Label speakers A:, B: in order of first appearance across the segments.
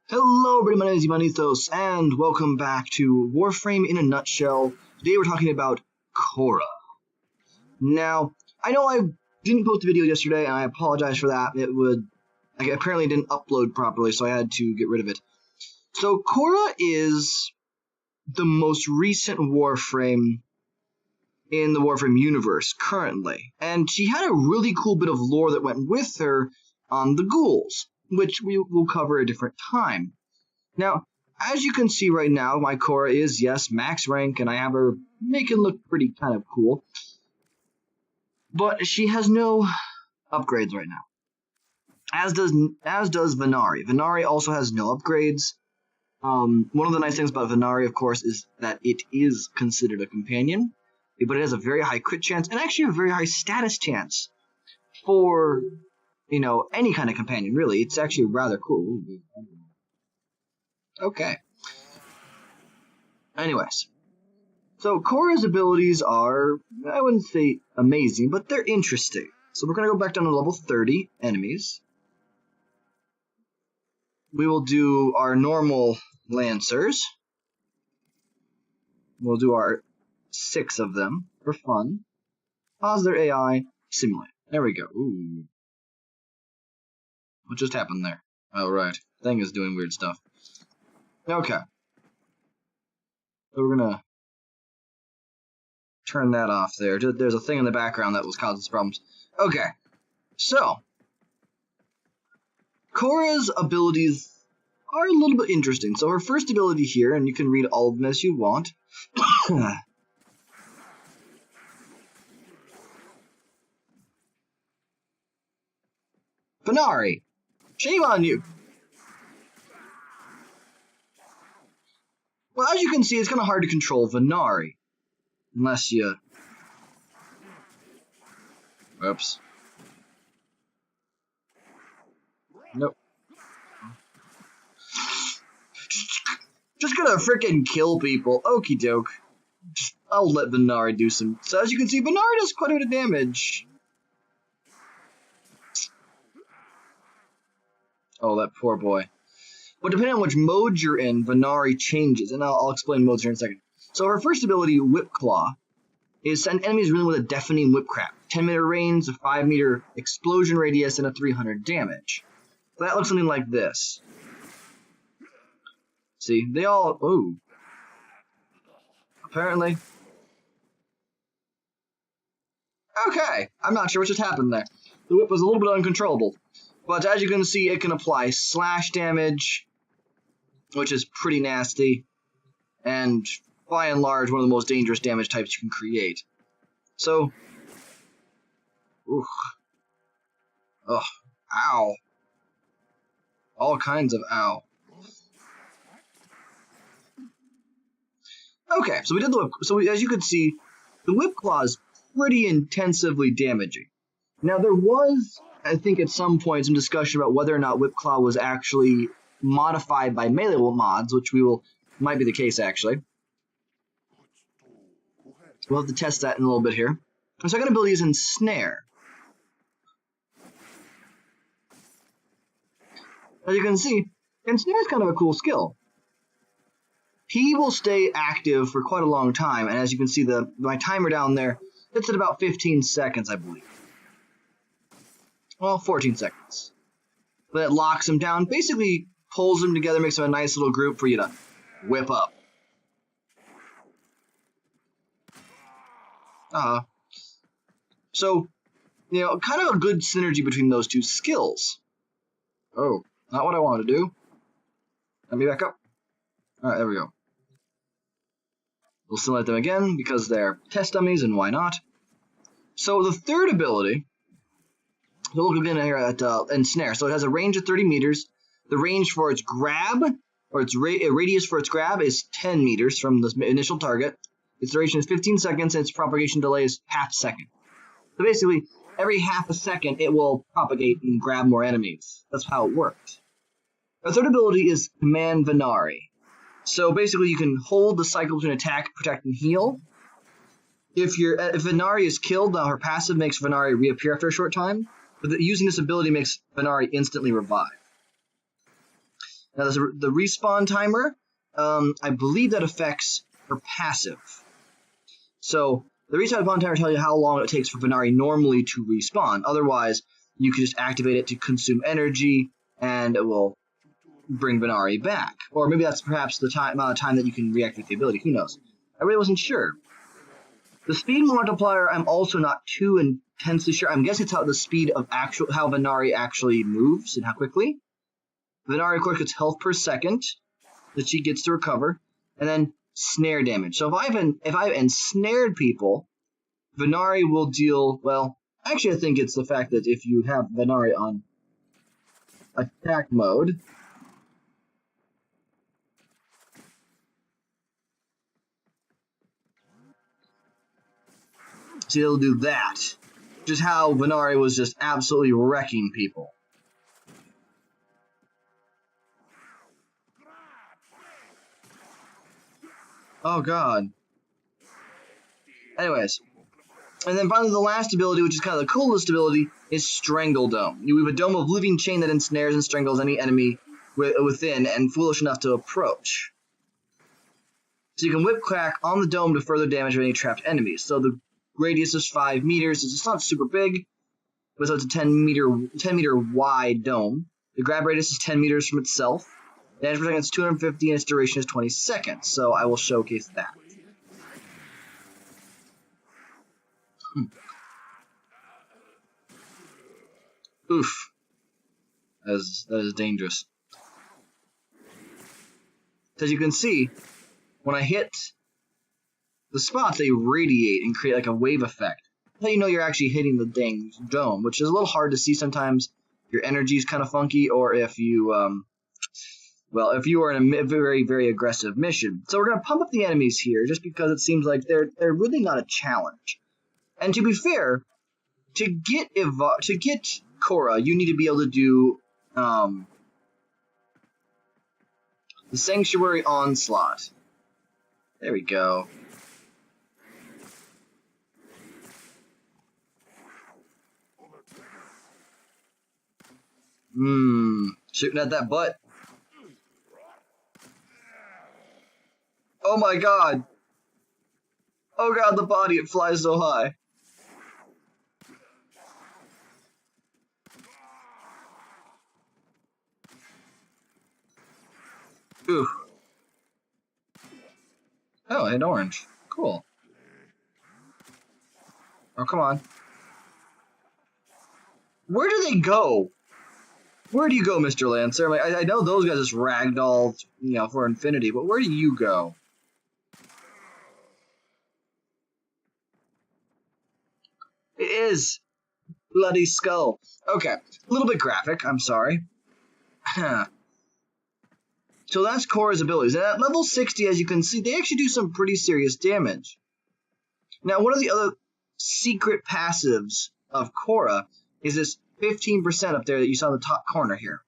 A: Hello everybody, my name is Ivanithos, and welcome back to Warframe in a Nutshell. Today we're talking about Khora. Now, I know I didn't post a video yesterday, and I apologize for that. I apparently didn't upload properly, so I had to get rid of it. So, Khora is the most recent Warframe in the Warframe universe, currently. And she had a really cool bit of lore that went with her on the ghouls, which we will cover a different time. Now, as you can see right now, my Khora is, yes, max rank, and I have her making look pretty kind of cool. But she has no upgrades right now. As does Venari. Venari also has no upgrades. One of the nice things about Venari, of course, is that it is considered a companion, but it has a very high crit chance, and actually a very high status chance for, any kind of companion, really. It's actually rather cool. Okay. Anyways. So, Khora's abilities are, I wouldn't say amazing, but they're interesting. So we're going to go back down to level 30 enemies. We will do our normal Lancers. We'll do our 6 of them for fun. Pause their AI, simulate. There we go. Ooh. What just happened there? Oh, right. Thing is doing weird stuff. Okay. So we're gonna turn that off there. There's a thing in the background that was causing some problems. Okay. So, Khora's abilities are a little bit interesting. So her first ability here, and you can read all of them as you want. Venari! Shame on you! Well, as you can see, it's kind of hard to control Venari. Unless you... Oops. Nope. Just gonna frickin' kill people. Okie doke. I'll let Venari do some... So as you can see, Venari does quite a bit of damage. Oh, that poor boy. But depending on which mode you're in, Venari changes, and I'll explain modes here in a second. So her first ability, Whip Claw, is send enemies reeling with a deafening whip crack. 10-meter range, a 5-meter explosion radius, and a 300 damage. So that looks something like this. See, they all... Ooh. Apparently. Okay, I'm not sure what just happened there. The whip was a little bit uncontrollable. But as you can see, it can apply slash damage, which is pretty nasty, and by and large, one of the most dangerous damage types you can create. So, oof. Ugh, ow. All kinds of ow. Okay, so we did the whip. So as you can see, the whip claw is pretty intensively damaging. Now there was, I think at some point, some discussion about whether or not whip claw was actually modified by melee mods, which might be the case actually. We'll have to test that in a little bit here. The second ability is Ensnare. As you can see, Ensnare is kind of a cool skill. He will stay active for quite a long time, and as you can see, my timer down there, it's at about 15 seconds, I believe. Well, 14 seconds. But it locks him down, basically pulls them together, makes them a nice little group for you to whip up. So, kind of a good synergy between those two skills. Oh, not what I wanted to do. Let me back up. Alright, there we go. We'll simulate them again, because they're test dummies, and why not? So the third ability, we'll look again here at Ensnare. So it has a range of 30 meters. The range for its grab, or its radius for its grab, is 10 meters from the initial target. Its duration is 15 seconds, and its propagation delay is half a second. So basically, every half a second, it will propagate and grab more enemies. That's how it works. The third ability is Command Venari. So basically, you can hold the cycle between attack, protect, and heal. If Venari is killed, now her passive makes Venari reappear after a short time. But using this ability makes Venari instantly revive. Now, there's the respawn timer. I believe that affects her passive. So the respawn timer tells you how long it takes for Venari normally to respawn. Otherwise, you can just activate it to consume energy, and it will bring Venari back. Or maybe that's perhaps the amount of time that you can reactivate the ability. Who knows? I really wasn't sure. The speed multiplier, I'm also not too intensely sure. I'm guessing it's how the speed of how Venari actually moves and how quickly. Venari, of course, gets health per second that she gets to recover, and then snare damage. So if I've ensnared people, Venari will deal, well, actually I think it's the fact that if you have Venari on attack mode, so it'll do that. Just how Venari was just absolutely wrecking people. Oh god. Anyways. And then finally the last ability, which is kind of the coolest ability, is Strangle Dome. You have a dome of living chain that ensnares and strangles any enemy within and foolish enough to approach. So you can whip crack on the dome to further damage any trapped enemies. So the radius is 5 meters. It's not super big, but it's a 10 meter wide dome. The grab radius is 10 meters from itself. Damage per second is 250 and its duration is 20 seconds. So I will showcase that. Oof. That is dangerous. As you can see, when I hit the spots, they radiate and create like a wave effect. That's how you know you're actually hitting the dang dome, which is a little hard to see sometimes. Your energy is kind of funky, or if you, if you are in a very, very aggressive mission. So we're going to pump up the enemies here, just because it seems like they're really not a challenge. And to be fair, to get Khora, you need to be able to do the Sanctuary Onslaught. There we go. Shooting at that butt. Oh my god. Oh god, the body, it flies so high. Ooh. Oh, an orange. Cool. Oh, come on. Where do they go? Where do you go, Mr. Lancer? I know those guys just ragdoll, for infinity, but where do you go? It is bloody skull. Okay, a little bit graphic. I'm sorry. So that's Khora's abilities. And at level 60, as you can see, they actually do some pretty serious damage. Now, one of the other secret passives of Khora is this 15% up there that you saw in the top corner here.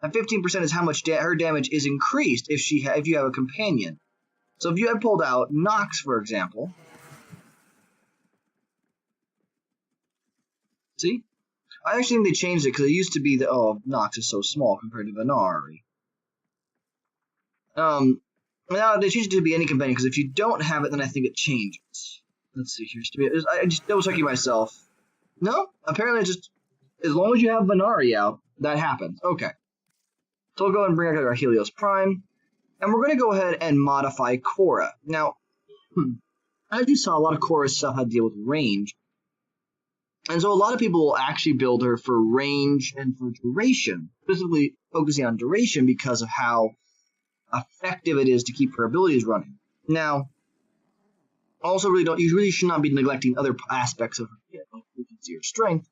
A: And 15% is how much her damage is increased if you have a companion. So if you had pulled out Nox, for example, see? I actually think they changed it because it used to be that, Nox is so small compared to Venari. Now they changed it to be any companion because if you don't have it, then I think it changes. Let's see here. I just double checking myself. No, apparently just as long as you have Venari out, that happens. Okay. So we'll go and bring out our Helios Prime, and we're going to go ahead and modify Khora. Now, as you saw, a lot of Khora's stuff had to deal with range. And so a lot of people will actually build her for range and for duration, specifically focusing on duration because of how effective it is to keep her abilities running. Now, also you really should not be neglecting other aspects of her kit, like efficiency or strength,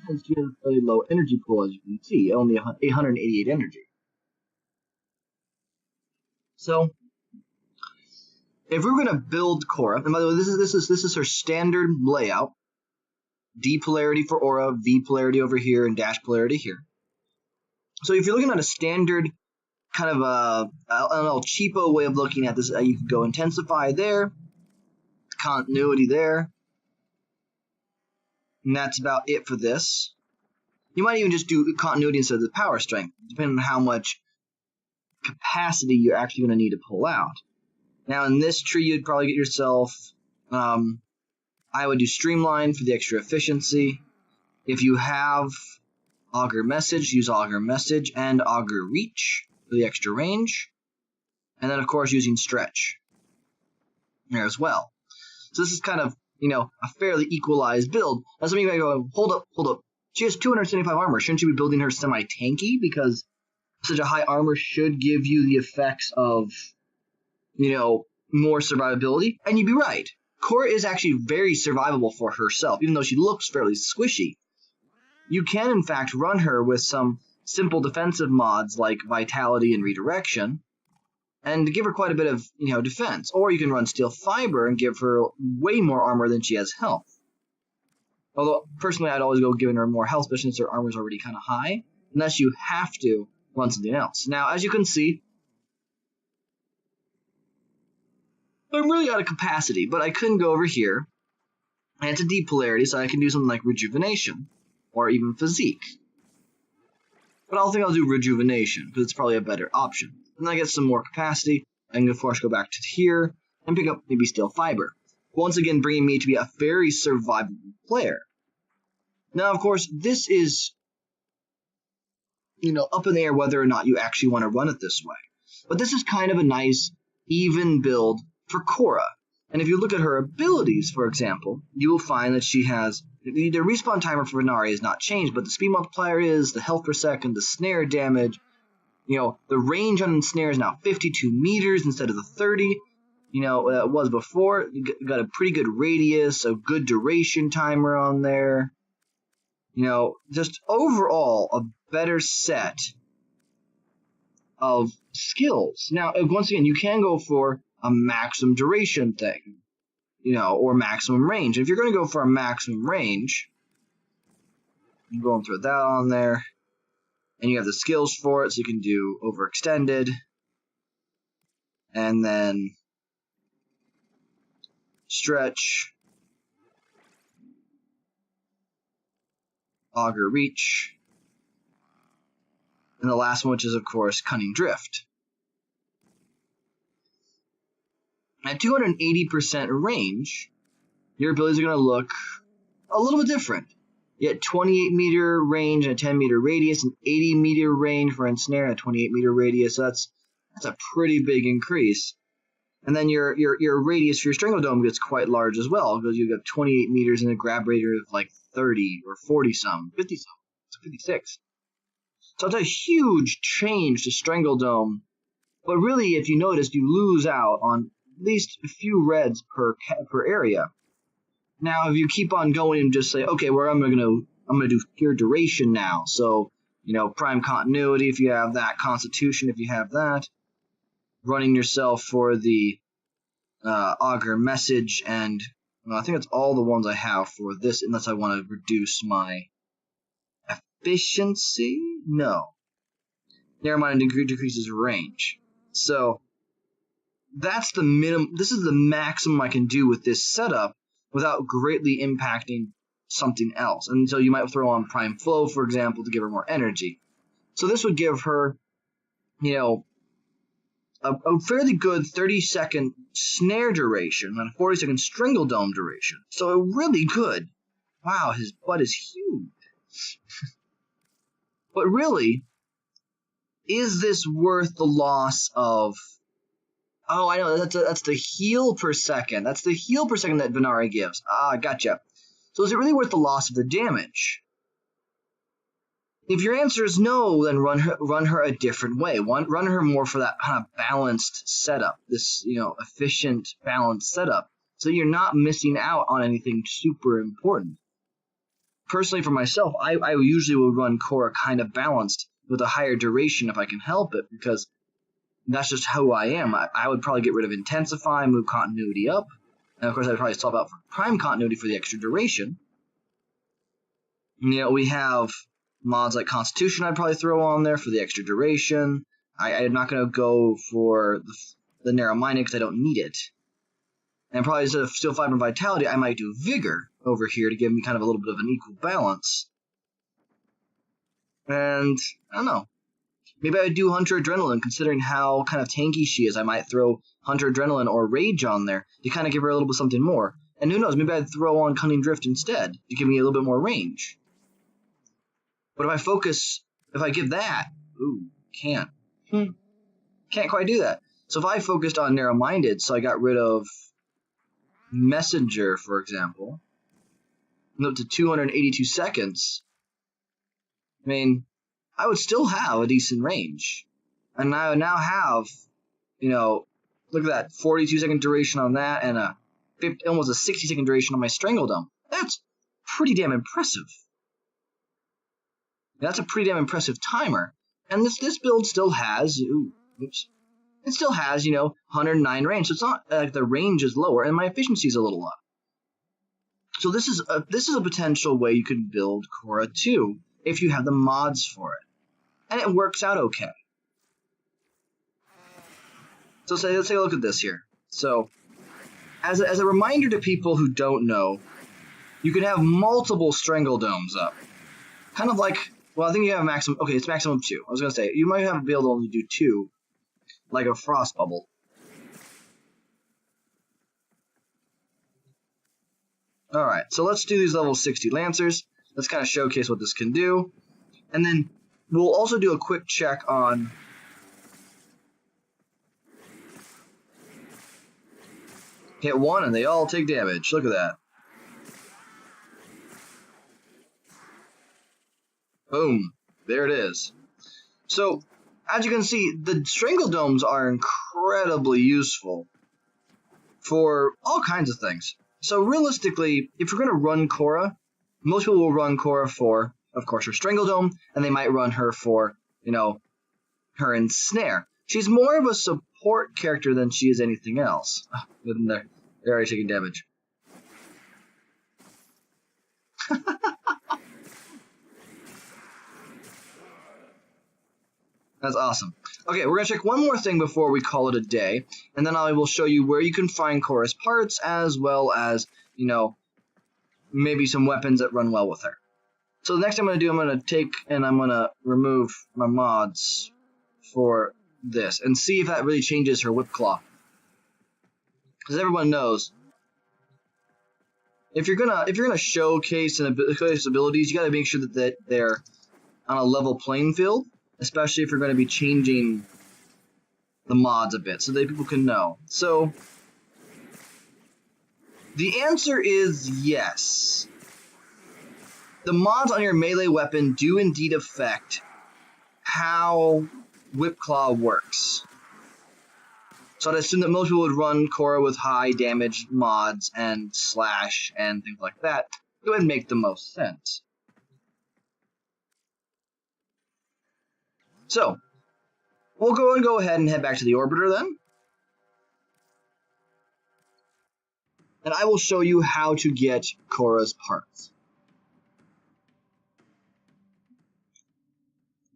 A: since she has a very low energy pool, as you can see, only 888 energy. So, if we're going to build Khora, and by the way, this is her standard layout. D polarity for aura, V polarity over here, and dash polarity here. So if you're looking at a standard kind of a cheapo way of looking at this, you can go intensify there, continuity there, and that's about it for this. You might even just do continuity instead of the power strength, depending on how much capacity you're actually going to need to pull out. Now, in this tree, you'd probably get yourself, I would do Streamline for the extra efficiency. If you have Augur Message, use Augur Message and Augur Reach for the extra range. And then, of course, using Stretch there as well. So this is kind of, a fairly equalized build. Now, some of you might go, hold up. She has 275 armor. Shouldn't you be building her semi-tanky? Because such a high armor should give you the effects of, more survivability. And you'd be right. Khora is actually very survivable for herself, even though she looks fairly squishy. You can, in fact, run her with some simple defensive mods like Vitality and Redirection, and give her quite a bit of, defense. Or you can run Steel Fiber and give her way more armor than she has health. Although, personally, I'd always go giving her more health, especially since her armor is already kind of high, unless you have to run something else. Now, as you can see, I'm really out of capacity, but I couldn't go over here, and it's a deep polarity, so I can do something like Rejuvenation, or even Physique. But I think I'll do Rejuvenation, because it's probably a better option. And then I get some more capacity. I can, of course, go back to here and pick up maybe Steel Fiber. Once again, bringing me to be a very survivable player. Now, of course, this is, up in the air whether or not you actually want to run it this way. But this is kind of a nice, even build for Khora. And if you look at her abilities, for example, you will find that she has, the respawn timer for Venari has not changed, but the speed multiplier is, the health per second, the snare damage. The range on the snare is now 52 meters instead of the 30, it was before. You got a pretty good radius, a good duration timer on there. Just overall a better set of skills. Now, once again, you can go for a maximum duration thing, or maximum range. If you're going to go for a maximum range, you go and throw that on there. And you have the skills for it, so you can do Overextended. And then Stretch. Augur Reach. And the last one, which is, of course, Cunning Drift. At 280% range, your abilities are going to look a little bit different. You get 28 meter range and a 10 meter radius, and 80 meter range for ensnare and a 28 meter radius. So that's a pretty big increase. And then your radius for your Strangle Dome gets quite large as well, because you got 28 meters and a grab rate of like 30 or 40 some, 50 some, it's 56. So it's a huge change to Strangle Dome. But really, if you notice, you lose out on at least a few reds per area. Now, if you keep on going and just say, okay, well, I'm gonna do pure duration now. So, prime continuity if you have that, constitution if you have that, running yourself for the Augur Message, and I think that's all the ones I have for this, unless I want to reduce my efficiency. No, never mind, it decreases range. So that's the minimum. This is the maximum I can do with this setup without greatly impacting something else. And so you might throw on Prime Flow, for example, to give her more energy. So this would give her, a fairly good 30-second snare duration and a 40-second Strangle Dome duration. So really good. Wow, his butt is huge. But really, is this worth the loss of... Oh, I know, that's the heal per second. That's the heal per second that Venari gives. Ah, gotcha. So is it really worth the loss of the damage? If your answer is no, then run her a different way. Run her more for that kind of balanced setup, this, efficient, balanced setup, so you're not missing out on anything super important. Personally, for myself, I usually will run Khora kind of balanced with a higher duration if I can help it, because that's just who I am. I would probably get rid of Intensify, move Continuity up, and of course I'd probably swap out for Prime Continuity for the extra duration. We have mods like Constitution I'd probably throw on there for the extra duration. I'm not going to go for the Narrow Minded because I don't need it. And probably instead of Steel Fiber and Vitality, I might do Vigor over here to give me kind of a little bit of an equal balance. And, I don't know. Maybe I would do Hunter Adrenaline, considering how kind of tanky she is. I might throw Hunter Adrenaline or Rage on there to kind of give her a little bit something more. And who knows, maybe I'd throw on Cunning Drift instead to give me a little bit more range. But if I give that, ooh, can't. Can't quite do that. So if I focused on Narrow-Minded, so I got rid of Messenger, for example, and up to 282 seconds, I mean, I would still have a decent range. And I would now have, look at that, 42-second duration on that and almost a 60-second duration on my Strangledome. That's pretty damn impressive. That's a pretty damn impressive timer. And this build still has, it still has, 109 range. So it's not like the range is lower, and my efficiency is a little low. So this is a potential way you could build Khora 2 if you have the mods for it. And it works out okay. So let's take a look at this here. So as a reminder to people who don't know, you can have multiple Strangledomes up. Kind of like, well, I think you have a maximum, okay, it's maximum 2. I was going to say, you might have to be able to only do 2, like a Frost Bubble. Alright, so let's do these level 60 Lancers. Let's kind of showcase what this can do. And then we'll also do a quick check on hit 1 and they all take damage. Look at that. Boom. There it is. So, as you can see, the Strangledomes are incredibly useful for all kinds of things. So realistically, if you're going to run Khora, most people will run Khora for, of course, her Strangledome, and they might run her for, her Ensnare. She's more of a support character than she is anything else. They're already taking damage. That's awesome. Okay, we're going to check one more thing before we call it a day, and then I will show you where you can find Khora's parts, as well as, maybe some weapons that run well with her. So the next thing I'm going to do, I'm going to take and I'm going to remove my mods for this, and see if that really changes her Whip Claw. Because everyone knows, if you're gonna showcase abilities, you got to make sure that they're on a level playing field. Especially if you're going to be changing the mods a bit, so that people can know. So, the answer is yes. The mods on your melee weapon do indeed affect how Whip Claw works. So I'd assume that most people would run Khora with high damage mods and slash and things like that. It would make the most sense. So, we'll go ahead and head back to the orbiter then. And I will show you how to get Khora's parts.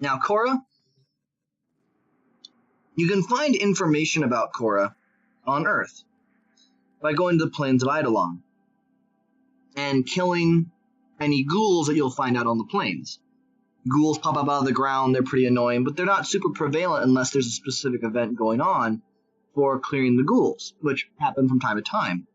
A: Now, Khora, you can find information about Khora on Earth by going to the plains of Eidolon and killing any ghouls that you'll find out on the plains. Ghouls pop up out of the ground, they're pretty annoying, but they're not super prevalent unless there's a specific event going on for clearing the ghouls, which happen from time to time.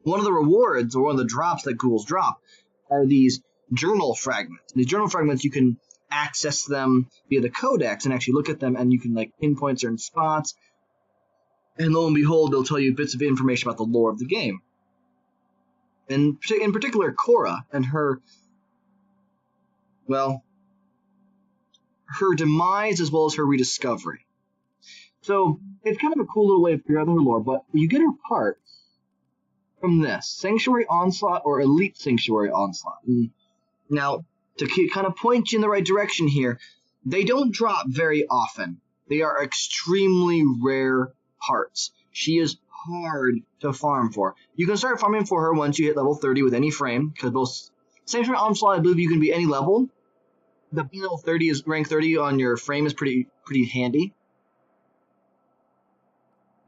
A: One of the rewards, or one of the drops that ghouls drop, are these journal fragments. And these journal fragments, you can access them via the codex and actually look at them, and you can pinpoint certain spots, and lo and behold, they'll tell you bits of information about the lore of the game. And in particular, Khora and her demise as well as her rediscovery. So it's kind of a cool little way of figuring out her lore, but you get her parts from this Sanctuary Onslaught or Elite Sanctuary Onslaught. And now, to kind of point you in the right direction here, they don't drop very often. They are extremely rare parts. She is hard to farm for. You can start farming for her once you hit level 30 with any frame, because both Sanctuary Onslaught, I believe you can be any level. The being level 30 is rank 30 on your frame is pretty handy.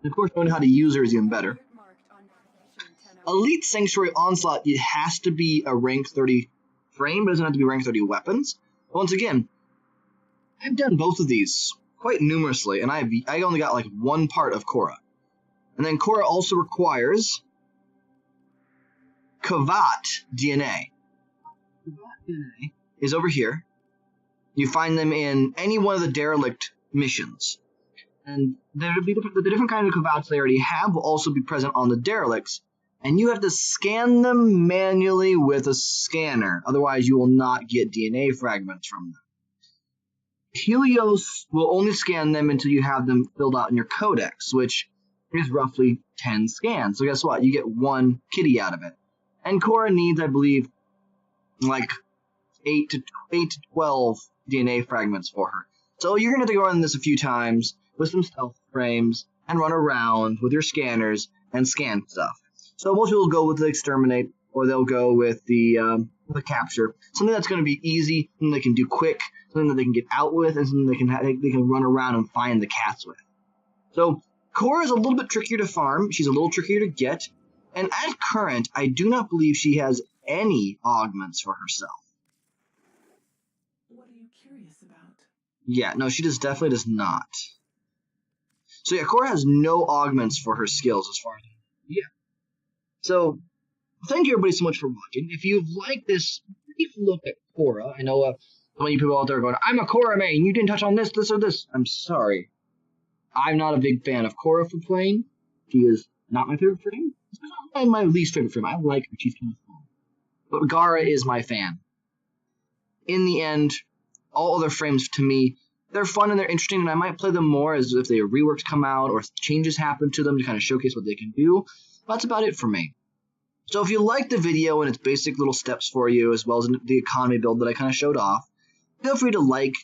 A: And of course, knowing how to use her is even better. Elite Sanctuary Onslaught, it has to be a rank 30 frame, but it doesn't have to be rank 30 weapons. Once again, I've done both of these quite numerously, and I only got like one part of Khora. And then Khora also requires Kavat DNA. Kavat DNA is over here. You find them in any one of the derelict missions. And the different kinds of Kavats they already have will also be present on the derelicts. And you have to scan them manually with a scanner. Otherwise, you will not get DNA fragments from them. Helios will only scan them until you have them filled out in your codex, which is roughly 10 scans. So guess what? You get one kitty out of it. And Khora needs, I believe, like 8 to 12 DNA fragments for her. So you're going to have to go run this a few times with some stealth frames and run around with your scanners and scan stuff. So most people go with the exterminate, or they'll go with the capture. Something that's going to be easy, something they can do quick, something that they can get out with, and something they can run around and find the cats with. So Khora is a little bit trickier to farm. She's a little trickier to get. And at current, I do not believe she has any augments for herself.
B: What are you curious about?
A: Yeah, no, she definitely does not. So yeah, Khora has no augments for her skills as far as yeah. So thank you everybody so much for watching. If you've liked this brief look at Khora, I know some of you people out there are going, I'm a Khora main, you didn't touch on this, or this. I'm sorry. I'm not a big fan of Khora for playing. She is not my favorite frame. It's not my least favorite frame. I like her. She's kind of fun. But Gara is my fan. In the end, all other frames to me, they're fun and they're interesting, and I might play them more as if their reworks come out or changes happen to them to kind of showcase what they can do. That's about it for me. So if you liked the video and its basic little steps for you, as well as the economy build that I kind of showed off, feel free to like,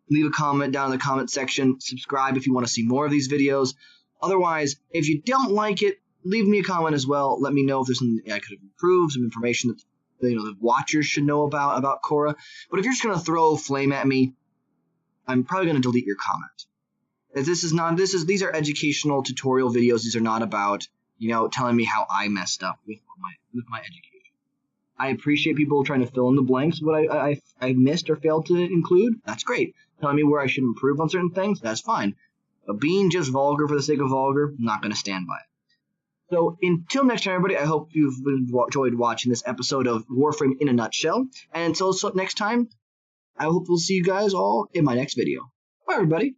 A: leave a comment down in the comment section, subscribe if you want to see more of these videos. Otherwise, if you don't like it, leave me a comment as well. Let me know if there's something I could have improved, some information that the watchers should know about Khora. But if you're just going to throw flame at me, I'm probably going to delete your comment. These are educational tutorial videos. These are not about, telling me how I messed up with my education. I appreciate people trying to fill in the blanks, what I missed or failed to include. That's great. Telling me where I should improve on certain things, that's fine. But being just vulgar for the sake of vulgar, I'm not going to stand by it. So until next time, everybody, I hope you've enjoyed watching this episode of Warframe in a nutshell. And until next time, I hope we'll see you guys all in my next video. Bye, everybody.